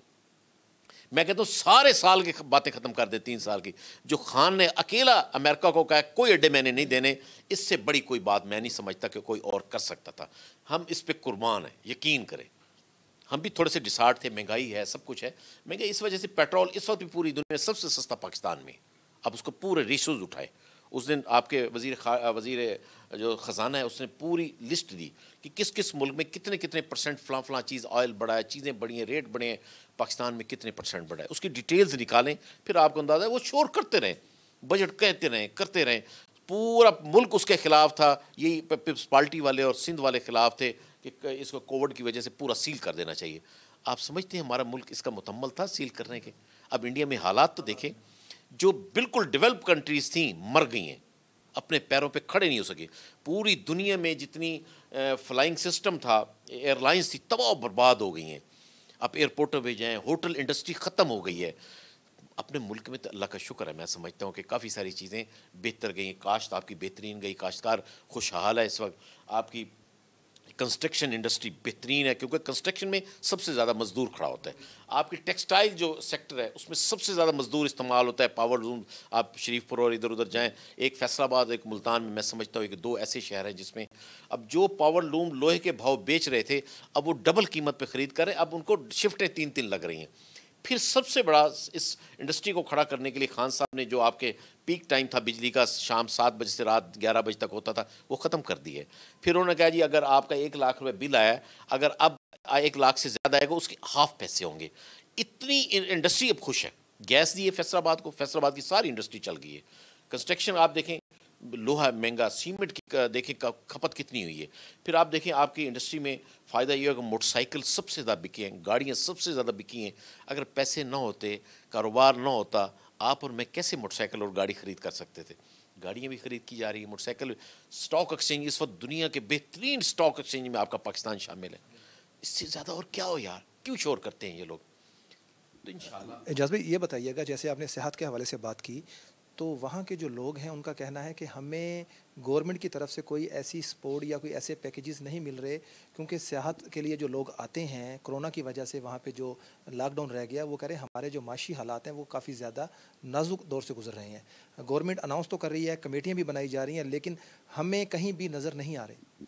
[SPEAKER 2] میں کہتا ہوں سارے سال کی باتیں ختم کر دے, 3 سال کی. جو خان نے اکیلا امریکہ کو کہا کوئی اڈے میں نے نہیں دینے, اس سے بڑی کوئی بات میں نہیں سمجھتا کہ کوئی اور کر سکتا تھا. ہم اس پہ قربان ہیں, یقین کریں. ہم بھی تھوڑے سے ڈسارٹ تھے, مہنگائی ہے, سب کچھ ہے. مہنگائی اس وجہ سے پیٹرول اس وقت بھی پوری دنیا میں سب سے سستا پاکستان میں. اب اس کو پورے ریشوز اٹھائے, اس دن آپ کے وزیر جو خزانہ ہے اس نے پوری لسٹ دی کہ کس کس ملک میں کتنے کتنے پرسنٹ فلاں فلاں چیز آئل بڑھا ہے, چیزیں بڑھی ہیں, ریٹ بڑھے ہیں, پاکستان میں کتنے پرسنٹ بڑھا ہے, اس کی ڈیٹیلز نکالیں, پھر آپ کو اندازہ ہے. وہ شور کرتے رہیں, بجٹ کہتے رہیں, کرتے رہیں, پورا ملک اس کے خلاف تھا. یہی پیپلز پارٹی والے اور سندھ والے خلاف تھے کہ اس کو کووڈ کی وجہ سے پورا سیل کر دینا چاہیے. آپ سمجھتے ہیں ہمارا ملک اس کا متحمل تھا سیل کرنے کے؟ اب انڈیا میں حالات تو دیکھیں, جو بالکل ڈیولپ کنٹریز تھیں مر گئی ہیں, اپنے پیروں پہ کھڑے نہیں ہو سکے. پوری دنیا میں جتنی فلائنگ سسٹم تھا, ایئر لائنس تھی, تباہ و برباد ہو گئی ہیں. آپ ایئرپورٹوں پہ جائیں, ہوٹل انڈسٹری ختم ہو گئی ہے. اپنے ملک میں تو اللہ کا شکر ہے, میں سمجھتا ہوں کہ کافی ساری چیزیں بہتر گئی. کاشت آپ کی بہترین گئی, کاشتکار خوشحال ہے اس وقت. آپ کی کنسٹرکشن انڈسٹری بہترین ہے, کیونکہ کنسٹرکشن میں سب سے زیادہ مزدور کھڑا ہوتا ہے. آپ کی ٹیکسٹائل جو سیکٹر ہے اس میں سب سے زیادہ مزدور استعمال ہوتا ہے. پاور لوم, آپ شریف پور اور ادھر ادھر جائیں, ایک فیصل آباد, ایک ملتان میں سمجھتا ہوں کہ 2 ایسے شہر ہیں جس میں اب جو پاور لوم لوہے کے بھاؤ بیچ رہے تھے اب وہ ڈبل قیمت پہ خرید کر رہے ہیں. اب ان کو شفٹیں 3 لگ رہی ہیں. پھر سب سے بڑا اس انڈسٹری کو کھڑا کرنے کے لیے خان صاحب نے جو آپ کے پیک ٹائم تھا بجلی کا, شام 7 بجے سے رات 11 بجے تک ہوتا تھا, وہ ختم کر دی ہے. پھر انہوں نے کہا جی اگر آپ کا 1 لاکھ روپے بل آیا, اگر اب 1 لاکھ سے زیادہ آئے گا اس کے ہاف پیسے ہوں گے. اتنی انڈسٹری اب خوش ہے. گیس دی ہے فیصل آباد کو, فیصل آباد کی ساری انڈسٹری چل گئی ہے. کنسٹرکشن آپ دیکھیں, لوہا مہنگا, سیمنٹ کی دیکھیں کھپت کتنی ہوئی ہے. پھر آپ دیکھیں آپ کی انڈسٹری میں فائدہ یہ ہے کہ موٹر سائیکل سب سے زیادہ بکی ہیں, گاڑیاں سب سے زیادہ بکی ہیں. اگر پیسے نہ ہوتے, کاروبار نہ ہوتا, آپ اور میں کیسے موٹر سائیکل اور گاڑی خرید کر سکتے تھے؟ گاڑیاں بھی خرید کی جا رہی ہیں, موٹر سائیکل. اسٹاک ایکسچینج اس وقت دنیا کے بہترین اسٹاک ایکسچینج میں آپ کا پاکستان شامل ہے. اس سے زیادہ اور کیا ہو یار, کیوں شور کرتے ہیں یہ لوگ؟ تو انشاءاللہ.
[SPEAKER 1] اعجاز بھائی یہ بتائیے گا, جیسے آپ نے صحت کے حوالے سے بات کی, تو وہاں کے جو لوگ ہیں ان کا کہنا ہے کہ ہمیں گورنمنٹ کی طرف سے کوئی ایسی سپورٹ یا کوئی ایسے پیکیجز نہیں مل رہے, کیونکہ سیاحت کے لیے جو لوگ آتے ہیں کرونا کی وجہ سے وہاں پہ جو لاک ڈاؤن رہ گیا, وہ کہہ رہے ہیں ہمارے جو معاشی حالات ہیں وہ کافی زیادہ نازک دور سے گزر رہے ہیں. گورنمنٹ اناؤنس تو کر رہی ہے, کمیٹیاں بھی بنائی جا رہی ہیں, لیکن ہمیں کہیں بھی نظر نہیں آ رہے.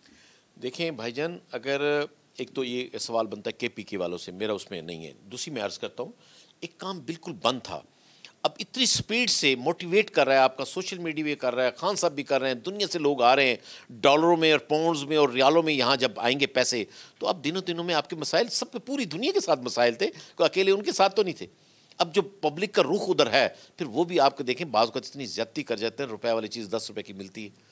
[SPEAKER 2] دیکھیں بھائی جان, اگر ایک تو یہ سوال بنتا ہے KPK والوں سے, میرا اس میں نہیں ہے. دوسری میں عرض کرتا ہوں, ایک کام بالکل بند تھا, اب اتنی سپیڈ سے موٹیویٹ کر رہا ہے آپ کا سوشل میڈیا بھی کر رہا ہے, خان صاحب بھی کر رہے ہیں, دنیا سے لوگ آ رہے ہیں ڈالروں میں اور پاؤنڈز میں اور ریالوں میں. یہاں جب آئیں گے پیسے تو اب دنوں میں آپ کے مسائل سب پہ پوری دنیا کے ساتھ مسائل تھے, کوئی اکیلے ان کے ساتھ تو نہیں تھے. اب جو پبلک کا رخ ادھر ہے, پھر وہ بھی آپ کو دیکھیں بعض اوقات اتنی زیادتی کر جاتے ہیں, روپے والی چیز 10 روپے کی ملتی ہے.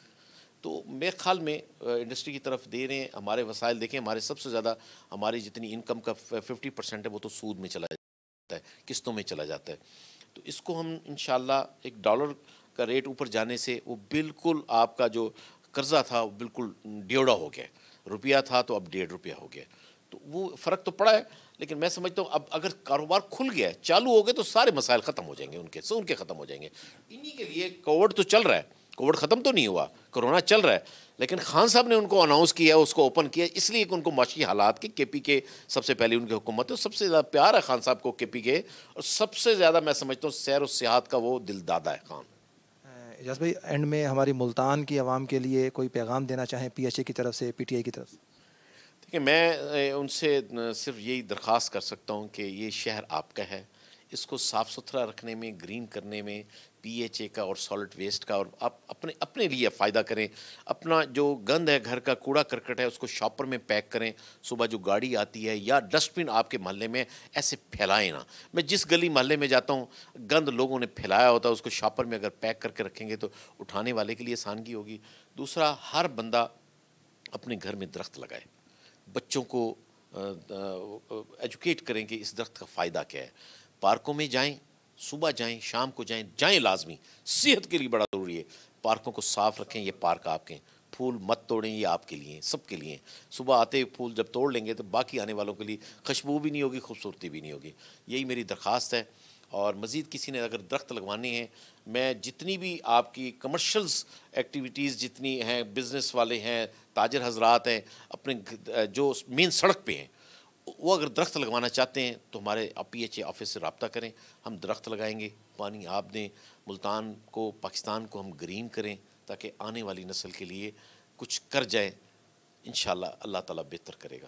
[SPEAKER 2] تو میرے خیال میں انڈسٹری کی طرف دے رہے ہیں. ہمارے وسائل دیکھیں, ہمارے سب سے زیادہ ہماری جتنی انکم کا 50% ہے وہ تو سود میں چلا جاتا ہے, قسطوں میں چلا جاتا ہے. تو اس کو ہم انشاءاللہ ایک ڈالر کا ریٹ اوپر جانے سے وہ بالکل آپ کا جو قرضہ تھا وہ بالکل ڈیوڑا ہو گیا. روپیہ تھا تو اب 1.5 روپیہ ہو گیا. تو وہ فرق تو پڑا ہے, لیکن میں سمجھتا ہوں اب اگر کاروبار کھل گیا, چالو ہو گئے, تو سارے مسائل ختم ہو جائیں گے, ان کے ختم ہو جائیں گے. انہی کے لیے کووڈ تو چل رہا ہے, کووڈ ختم تو نہیں ہوا, کرونا چل رہا ہے, لیکن خان صاحب نے ان کو اناؤنس کیا, اس کو اوپن کیا, اس لیے کہ ان کو معاشی حالات کی KPK سب سے پہلے ان کی حکومت ہے, سب سے زیادہ پیار ہے خان صاحب کو KPK, اور سب سے زیادہ میں سمجھتا ہوں سیر و سیاحت کا وہ دل دادا ہے خان.
[SPEAKER 1] اعجاز بھائی, اینڈ میں ہماری ملتان کی عوام کے لیے کوئی پیغام دینا چاہیں PHA کی طرف سے, PTI کی طرف سے؟
[SPEAKER 2] دیکھیں, میں ان سے صرف یہی درخواست کر سکتا ہوں کہ یہ شہر آپ کا ہے, اس کو صاف ستھرا رکھنے میں, گرین کرنے میں, PHA کا اور سالٹ ویسٹ کا, اور آپ اپنے لیے فائدہ کریں. اپنا جو گند ہے, گھر کا کوڑا کرکٹ ہے, اس کو شاپر میں پیک کریں. صبح جو گاڑی آتی ہے یا ڈسٹ بن آپ کے محلے میں ایسے پھیلائیں نا. میں جس گلی محلے میں جاتا ہوں, گند لوگوں نے پھیلایا ہوتا ہے, اس کو شاپر میں اگر پیک کر کے رکھیں گے تو اٹھانے والے کے لیے آسانگی ہوگی. دوسرا, ہر بندہ اپنے گھر میں درخت لگائے, بچوں کو ایجوکیٹ کریں کہ اس درخت کا فائدہ کیا ہے. پارکوں میں جائیں, صبح جائیں, شام کو جائیں لازمی, صحت کے لیے بڑا ضروری ہے. پارکوں کو صاف رکھیں, یہ پارک آپ کے ہیں. پھول مت توڑیں, یہ آپ کے لیے, سب کے لیے. صبح آتے پھول جب توڑ لیں گے تو باقی آنے والوں کے لیے خوشبو بھی نہیں ہوگی, خوبصورتی بھی نہیں ہوگی. یہی میری درخواست ہے. اور مزید کسی نے اگر درخت لگوانے ہیں, میں جتنی بھی آپ کی کمرشلز ایکٹیویٹیز جتنی ہیں, بزنس والے ہیں, تاجر حضرات ہیں, اپنے جو مین سڑک پہ ہیں, وہ اگر درخت لگوانا چاہتے ہیں تو ہمارے PHA آفس سے رابطہ کریں. ہم درخت لگائیں گے, پانی آپ دیں, ملتان کو, پاکستان کو ہم گرین کریں تاکہ آنے والی نسل کے لیے کچھ کر جائیں. انشاءاللہ اللہ تعالیٰ بہتر کرے گا.